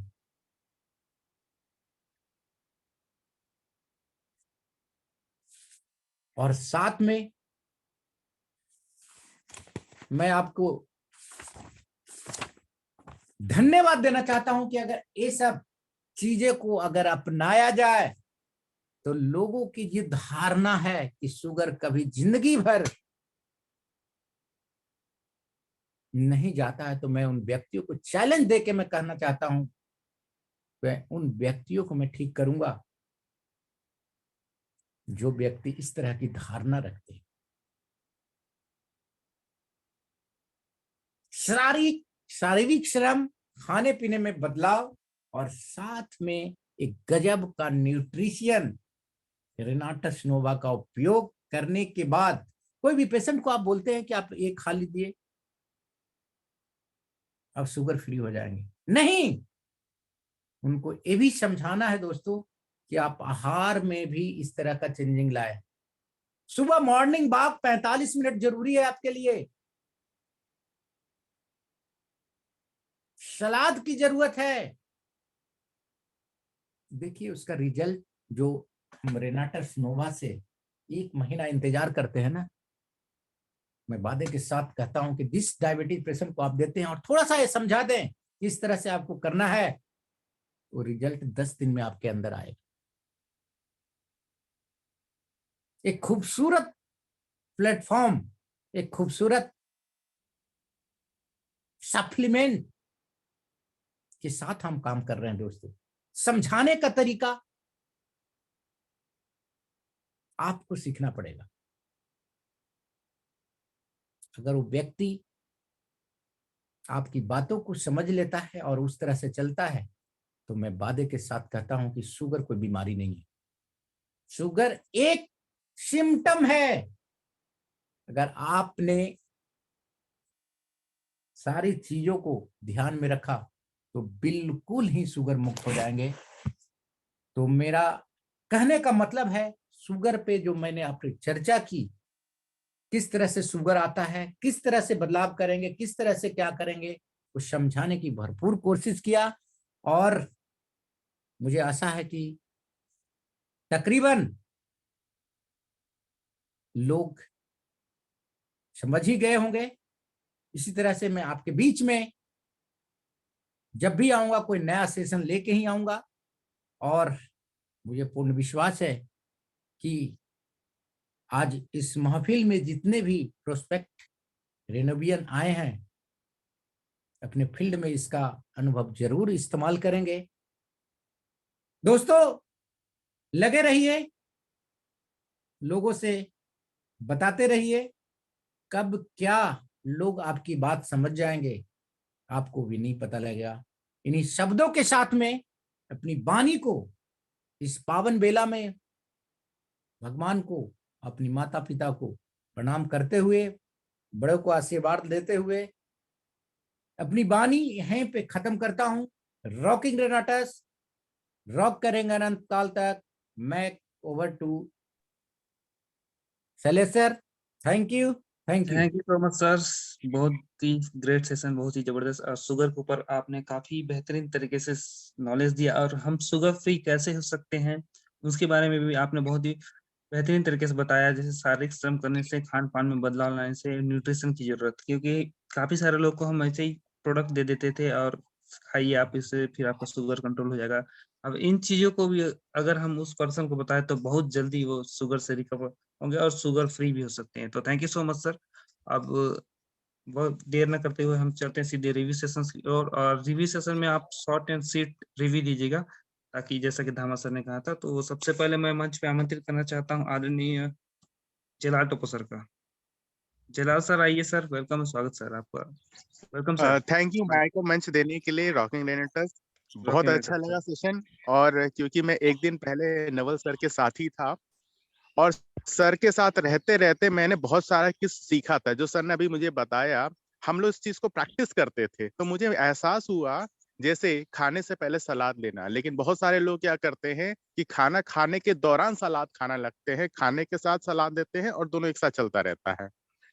और साथ में मैं आपको धन्यवाद देना चाहता हूं कि अगर ये सब चीजें को अगर अपनाया जाए, तो लोगों की ये धारणा है कि शुगर कभी जिंदगी भर नहीं जाता है तो मैं उन व्यक्तियों को चैलेंज दे के मैं कहना चाहता हूं, मैं उन व्यक्तियों को मैं ठीक करूंगा जो व्यक्ति इस तरह की धारणा रखते हैं। शारीरिक श्रम, खाने पीने में बदलाव और साथ में एक गजब का न्यूट्रिशन रेनाटस नोवा का उपयोग करने के बाद कोई भी पेशेंट को आप बोलते हैं कि आप एक खा लीजिए अब शुगर फ्री हो जाएंगे, नहीं, उनको ये भी समझाना है दोस्तों कि आप आहार में भी इस तरह का चेंजिंग लाए। सुबह मॉर्निंग वॉक 45 मिनट जरूरी है आपके लिए, सलाद की जरूरत है। देखिए उसका रिजल्ट जो हम रेनाटस नोवा से 1 महीना इंतजार करते हैं ना, मैं वादे के साथ कहता हूं कि जिस डायबिटीज पेशेंट को आप देते हैं और थोड़ा सा ये समझा दें किस तरह से आपको करना है, वो रिजल्ट 10 दिन में आपके अंदर आएगा। एक खूबसूरत प्लेटफॉर्म, एक खूबसूरत सप्लीमेंट के साथ हम काम कर रहे हैं दोस्तों। समझाने का तरीका आपको सीखना पड़ेगा। अगर वो व्यक्ति आपकी बातों को समझ लेता है और उस तरह से चलता है तो मैं वादे के साथ कहता हूं कि शुगर कोई बीमारी नहीं है, शुगर एक सिम्टम है। अगर आपने सारी चीजों को ध्यान में रखा तो बिल्कुल ही शुगर मुक्त हो जाएंगे। तो मेरा कहने का मतलब है शुगर पे जो मैंने आपसे चर्चा की, किस तरह से शुगर आता है, किस तरह से बदलाव करेंगे, किस तरह से क्या करेंगे, वो समझाने की भरपूर कोशिश किया और मुझे आशा है कि तकरीबन लोग समझ ही गए होंगे। इसी तरह से मैं आपके बीच में जब भी आऊंगा कोई नया सेशन लेके ही आऊंगा और मुझे पूर्ण विश्वास है कि आज इस महफिल में जितने भी प्रोस्पेक्ट रेनोवियन आए हैं अपने फील्ड में इसका अनुभव जरूर इस्तेमाल करेंगे। दोस्तों लगे रहिए, लोगों से बताते रहिए, कब क्या लोग आपकी बात समझ जाएंगे आपको भी नहीं पता लगेगा। इन्हीं शब्दों के साथ में अपनी वाणी को इस पावन बेला में भगवान को, अपनी माता पिता को प्रणाम करते हुए, बड़ों को आशीर्वाद देते हुए अपनी वाणी यहीं पे खत्म करता हूं। रॉकिंग रेनाटस, रॉक करेंगे अनंत काल तक। मैं over to Shailesh sir. Thank you, thank you. Thank you so much sir, बहुत ही ग्रेट सेशन, बहुत ही जबरदस्त। और शुगर के ऊपर आपने काफी बेहतरीन तरीके से नॉलेज दिया और हम शुगर फ्री कैसे हो सकते हैं उसके बारे में भी आपने बहुत ही बेहतरीन तरीके से बताया। जैसे शारीरिक श्रम करने से, खान पान में बदलाव लाने से, न्यूट्रिशन की जरूरत, क्योंकि काफी सारे लोग को हम ऐसे ही प्रोडक्ट दे देते थे और खाइए आप इससे, फिर आपका शुगर कंट्रोल हो जाएगा। अब इन चीजों को भी अगर हम उस पर्सन को बताएं तो बहुत जल्दी वो शुगर से रिकवर होंगे और शुगर फ्री भी हो सकते हैं। तो thank you so much sir. अब बहुत देर न करते हुए हम चलते हैं सीधे रिव्यू सेशन की ओर। और रिव्यू सेशन में आप शॉर्ट एंड स्वीट रिव्यू दीजिएगा, ताकि जैसा कि धामा सर ने कहा था। तो सबसे पहले मैं मंच पे आमंत्रित करना चाहता हूँ आदरणीय जलाल टोपो सर का। जलाल सर आइए सर, वेलकम, स्वागत सर आपका। Welcome sir. Thank you mike को मंच देने के लिए, रॉकिंग रेनेटर्स। बहुत अच्छा लगा सेशन। और क्योंकि मैं एक दिन पहले नवल सर के साथ ही था और सर के साथ रहते रहते मैंने बहुत सारा कुछ सीखा था। जो सर ने अभी मुझे बताया, हम लोग इस चीज को प्रैक्टिस करते थे तो मुझे एहसास हुआ जैसे खाने से पहले सलाद लेना। लेकिन बहुत सारे लोग क्या करते हैं कि खाना खाने के दौरान सलाद खाना लगते हैं, खाने के साथ सलाद देते हैं और दोनों एक साथ चलता रहता है।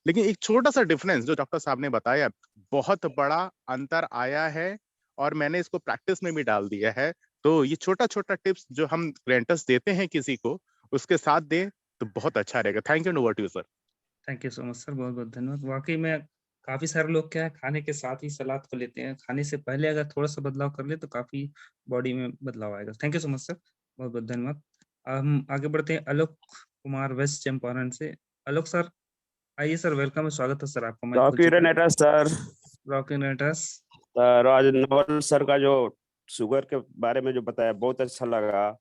लेकिन एक छोटा सा डिफरेंस जो डॉक्टर साहब ने बताया, बहुत बड़ा अंतर आया है और मैंने इसको प्रैक्टिस में भी डाल दिया है। तो ये छोटा छोटा टिप्स जो हम रेंटर्स देते हैं किसी को, उसके साथ दे तो बहुत अच्छा रहेगा। Thank you, over to you sir. Thank you so much sir, बहुत बहुत धन्यवाद। वाकई में काफी सारे लोग क्या है, खाने के साथ ही सलाद को लेते हैं, खाने से पहले अगर थोड़ा सा बदलाव कर ले तो काफी बॉडी में बदलाव आएगा। Thank you so much sir, बहुत बहुत धन्यवाद। हम आगे बढ़ते हैं आलोक कुमार, वेस्ट चंपारण से। आलोक सर आइए सर, वेलकम, स्वागत है सर आपका। Rocky renators sir, rocking renators. Sir आज नवल सर का जो शुगर के बारे में जो बताया बहुत अच्छा लगा,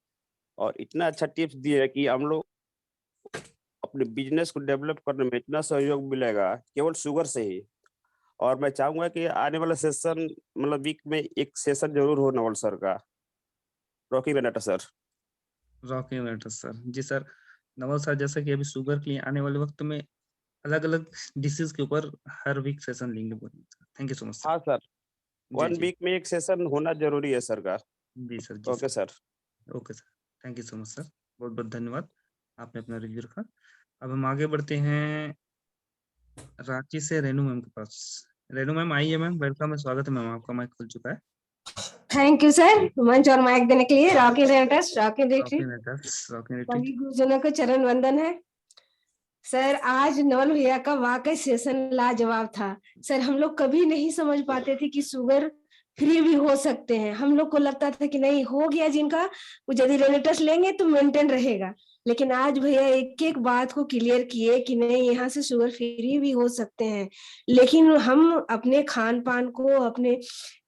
और इतना अच्छा टिप्स दिए कि हम लोग अपने बिजनेस को डेवलप करने में इतना सहयोग मिलेगा केवल शुगर से ही। और मैं चाहूंगा कि आने वाला सेशन मतलब वीक में एक सेशन जरूर हो नवल सर का, रॉकी बेनेटा सर। Rocking renators sir. जी सर, नवल सर जैसा कि अभी शुगर के लिए आने वाले वक्त में अलग अलग डिसीज के ऊपर हर वीक सेशन लेंगे। Thank you so much sir. हाँ सर, जी 1 जी वीक में एक सेशन होना जरूरी है सर का। जी सर। जी okay sir. Sir. Okay sir, thank you so much sir. बहुत बहुत धन्यवाद, आपने अपना रिव्यू रखा। अब हम आगे बढ़ते हैं रांची से रेनू मैम के पास। रेनू मैम आइए मैम, वेलकम है, स्वागत है मैम, आपका माइक खुल चुका है। थैंक यू सर, मंच और माइक देने के लिए। Rocking renators, rocking rocking renators, rocking renators. सभी गुरुजनों को चरण वंदन है। सर आज नवल भैया का वाकई सेशन लाजवाब था। सर हम लोग कभी नहीं समझ पाते थे कि शुगर फ्री भी हो सकते हैं। हम लोग को लगता था कि नहीं हो गया जिनका, वो यदि रेनेटर्स लेंगे तो मेंटेन रहेगा। लेकिन आज भैया एक एक बात को क्लियर किए कि नहीं, यहाँ से शुगर फ्री भी हो सकते हैं। लेकिन हम अपने खान पान को, अपने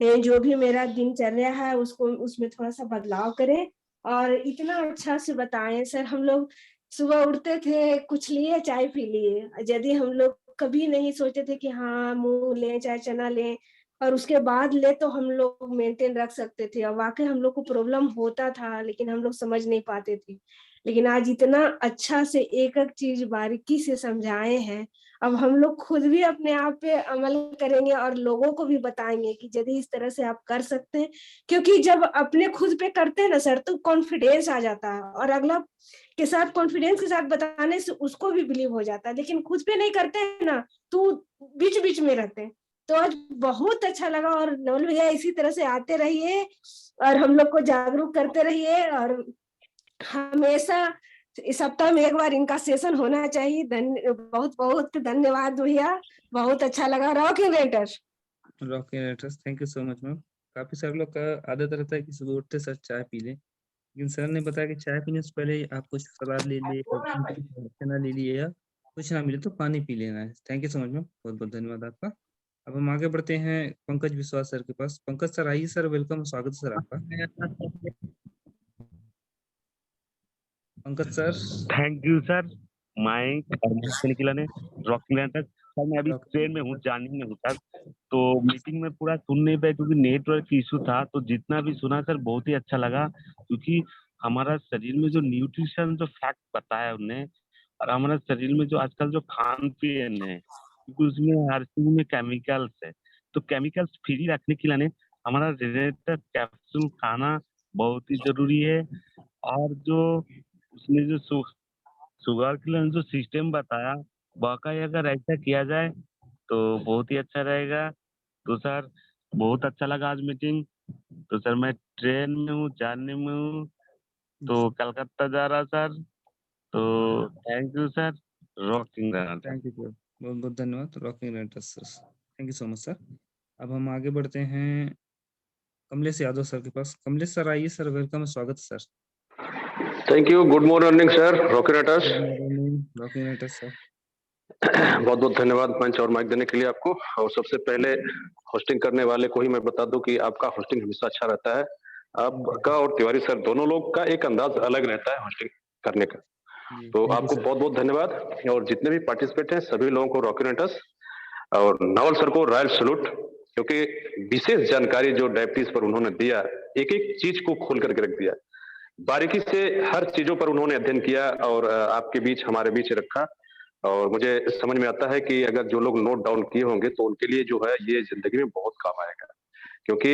जो भी मेरा दिनचर्या है उसको, उसमें थोड़ा सा बदलाव करें। और इतना अच्छा से बताएं सर। हम लोग सुबह उठते थे, कुछ लिए, चाय पी लिए। यदि हम लोग कभी नहीं सोचते थे कि हाँ मूंग लें चाहे चना लें और उसके बाद ले तो हम लोग मेंटेन रख सकते थे। और वाकई हम लोग को प्रॉब्लम होता था लेकिन हम लोग समझ नहीं पाते थे। लेकिन आज इतना अच्छा से एक एक चीज बारीकी से समझाए हैं। अब हम लोग खुद भी अपने आप पे अमल करेंगे और लोगों को भी बताएंगे कि यदि इस तरह से आप कर सकते हैं। क्योंकि जब अपने खुद पे करते हैं ना सर, तो कॉन्फिडेंस आ जाता है और अगला के साथ कॉन्फिडेंस के साथ बताने से उसको भी बिलीव हो जाता है। लेकिन खुद पे नहीं करते हैं ना, तो बीच बीच में रहते हैं। तो आज बहुत अच्छा लगा। और नवल भैया इसी तरह से आते रहिए और हम लोग को जागरूक करते रहिए। और हमेशा इस सप्ताह में एक बार इनका सेशन होना चाहिए। बहुत बहुत धन्यवाद भैया, बहुत अच्छा लगा। Rocking renator. Rocking renators, thank you so much ma'am. काफी सारे लोग का आदत रहता है कि सुबह उठते सर चाय पी लें, लेकिन सर ने बताया कि चाय पीने से पहले आप कुछ सलाद ले लिए, चना ले लिए, या कुछ ना मिले तो पानी पी लेना है। Thank you so much ma'am, बहुत बहुत धन्यवाद आपका। अब हम आगे बढ़ते हैं पंकज विश्वास सर के पास। पंकज सर आइए सर, वेलकम, स्वागत है सर आपका। Pankaj sir. Thank you sir, mike और माइक से निकला ने रॉकिंग रेनेटर्स। सर मैं अभी ट्रेन में हूँ, जाने में हूँ सर, तो मीटिंग में पूरा सुन नहीं पाया क्योंकि नेटवर्क इशू था। तो जितना भी सुना सर बहुत ही अच्छा लगा, क्योंकि हमारा शरीर में जो न्यूट्रिशन जो फैक्ट बताया उन्होंने, और हमारा शरीर में जो आजकल जो खान पीन है, क्योंकि उसमें हर चीज में केमिकल्स है, तो केमिकल्स फ्री रखने के लिए हमारा रेनेटर कैप्सूल खाना बहुत ही जरूरी है। और जो उसने जो शुगर के लिए जो सिस्टम बताया, वाकई अगर ऐसा किया जाए तो बहुत ही अच्छा रहेगा। तो सर बहुत अच्छा लगा आज मीटिंग। तो सर मैं ट्रेन में हूँ, जाने में हूँ, तो कलकत्ता जा रहा सर। तो थैंक यू सर, रॉकिंग रहना सर। थैंक यू सर, बहुत बहुत धन्यवाद। Rocking renators sir, thank you so much sir. अब हम आगे बढ़ते हैं कमलेश यादव सर के पास। कमलेश सर आइए सर, वेलकम है, स्वागत है sir. Thank you, good morning sir, rockinators. Rocking renators sir. बहुत बहुत धन्यवाद मंच और माइक देने के लिए आपको। और सबसे पहले होस्टिंग करने वाले को ही मैं बता दूं कि आपका होस्टिंग हमेशा अच्छा रहता है। आपका और तिवारी सर दोनों लोग का एक अंदाज अलग रहता है होस्टिंग करने का। तो आपको बहुत बहुत धन्यवाद। और जितने भी पार्टिसिपेट हैं सभी लोगों को रॉकिनेटर्स और नवल सर को रॉयल सैल्यूट, क्योंकि विशेष जानकारी जो डायबिटीज पर उन्होंने दिया, एक एक चीज को खोल करके रख दिया, बारीकी से हर चीजों पर उन्होंने अध्ययन किया और आपके बीच हमारे बीच रखा। और मुझे समझ में आता है कि अगर जो लोग नोट डाउन किए होंगे तो उनके लिए जो है ये जिंदगी में बहुत काम आएगा। क्योंकि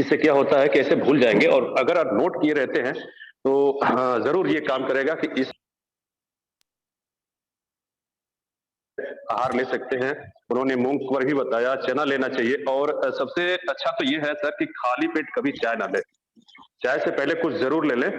इससे क्या होता है कि ऐसे भूल जाएंगे, और अगर आप नोट किए रहते हैं तो जरूर ये काम करेगा कि इस आहार ले सकते हैं। उन्होंने मूंग पर भी बताया, चना लेना चाहिए। और सबसे अच्छा तो ये है सर कि खाली पेट कभी चाय ना ले, चाय से पहले कुछ जरूर ले लें,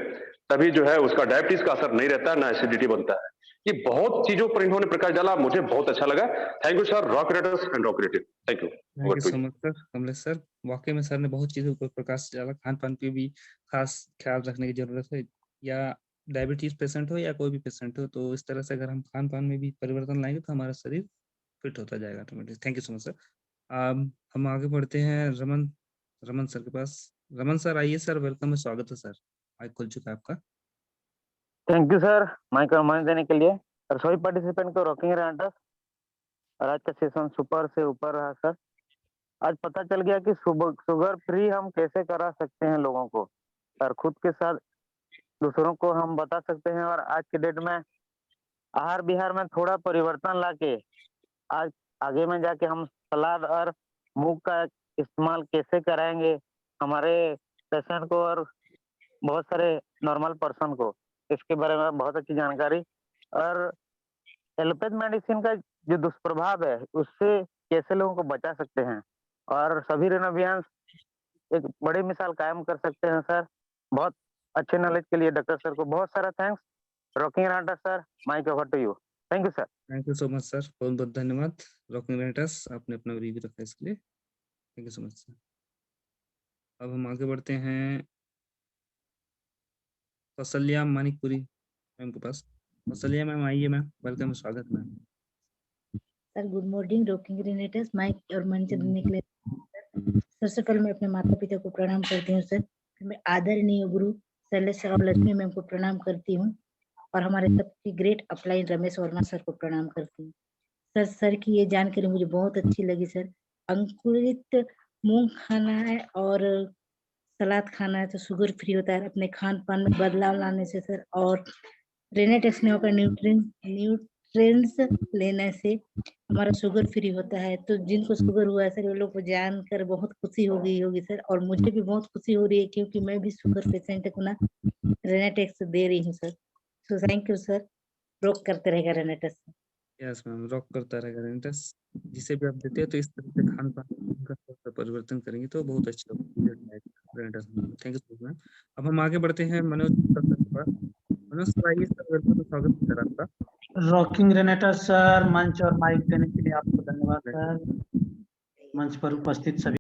तभी जो है उसका डायबिटीज का असर नहीं रहता, ना एसिडिटी बनता है। ये बहुत चीजों पर इन्होंने प्रकाश डाला, मुझे बहुत अच्छा लगा। Thank you sir, rockraters and rockrative, thank you. Thank you so much sir Kamlesh sir. वाकई में सर ने बहुत चीजों पर प्रकाश डाला। खान पान पे भी खास ख्याल रखने की जरूरत है, या डायबिटीज पेशेंट हो या कोई भी पेशेंट हो, तो इस तरह से अगर हम खान पान में भी परिवर्तन लाएंगे तो हमारा शरीर फिट होता जाएगा automatic. Thank you so much sir. हम आगे बढ़ते हैं रमन सर के पास। रमन सर आइए सर, वेलकम है, स्वागत है सर, माइक खुल चुका है आपका। थैंक यू सर, माइक और माइक देने के लिए और सभी पार्टिसिपेंट को रॉकिंग रेनेटर्स। और आज का सेशन सुपर से ऊपर रहा सर। आज पता चल गया कि शुगर फ्री हम कैसे करा सकते हैं लोगों को, और खुद के साथ दूसरों को हम बता सकते हैं। और आज के डेट में आहार विहार में थोड़ा परिवर्तन लाके आज आगे में जाके हम सलाद और मूंग का इस्तेमाल कैसे कराएंगे हमारे पेशेंट को और बहुत सारे नॉर्मल पर्सन को, इसके बारे में बहुत अच्छी जानकारी। और एलोपैथ मेडिसिन का जो दुष्प्रभाव है उससे कैसे लोगों को बचा सकते हैं, और सभी रेनोवियंस एक बड़ी मिसाल कायम कर सकते हैं सर। बहुत अच्छे नॉलेज के लिए डॉक्टर सर को बहुत सारा thanks. Rocking renators sir, mike over to you. Thank you sir. Thank you so much sir, बहुत बहुत धन्यवाद रॉकिंग रेनेटर्स, आपने अपना रिव्यू रखा इसके लिए, thank you so much sir. अब हम आगे बढ़ते हैं कौशल्या मानिकपुरी मैम के पास। कौशल्या मैम आइए मैम, वेलकम, स्वागत ma'am. Sir good morning rocking renators, mike और मंच देने के लिए सबसे पहले मैं अपने माता पिता को प्रणाम करती हूँ सर। मैं आदरणीय गुरु शैलेश और लक्ष्मी मैम को प्रणाम करती हूँ, और हमारे सबके great upline Ramesh Verma sir को प्रणाम करती हूँ। सर की ये जानकारी मुझे बहुत अच्छी लगी सर। अंकुरित मूंग खाना है और सलाद खाना है तो शुगर फ्री होता है, अपने खान पान में बदलाव लाने से सर। और रेनेटेक्स ने होकर न्यूट्रिएंट्स लेने से हमारा शुगर फ्री होता है। तो जिनको शुगर हुआ है सर वो लोग को जानकर बहुत खुशी हो गई होगी सर, और मुझे भी बहुत खुशी हो रही है क्योंकि मैं भी शुगर पेशेंट को ना रेनेटेक्स दे रही हूँ sir. So thank you sir, rock करते रहेगा रेनेटेक्स। यस मैम, रॉक करता रहेगा रेनेटेक्स। जिसे भी आप देते हैं तो इस तरह से खान पान का परिवर्तन करेंगे तो बहुत अच्छा रेनेटेक्स। Thank you so much. अब हम आगे बढ़ते हैं मनोज सर के पास। मनोज सर आइए सर, वेलकम, स्वागत है सर आपका। रॉकिंग रेनेटर सर, मंच और माइक देने के लिए आपको धन्यवाद सर। मंच पर उपस्थित सभी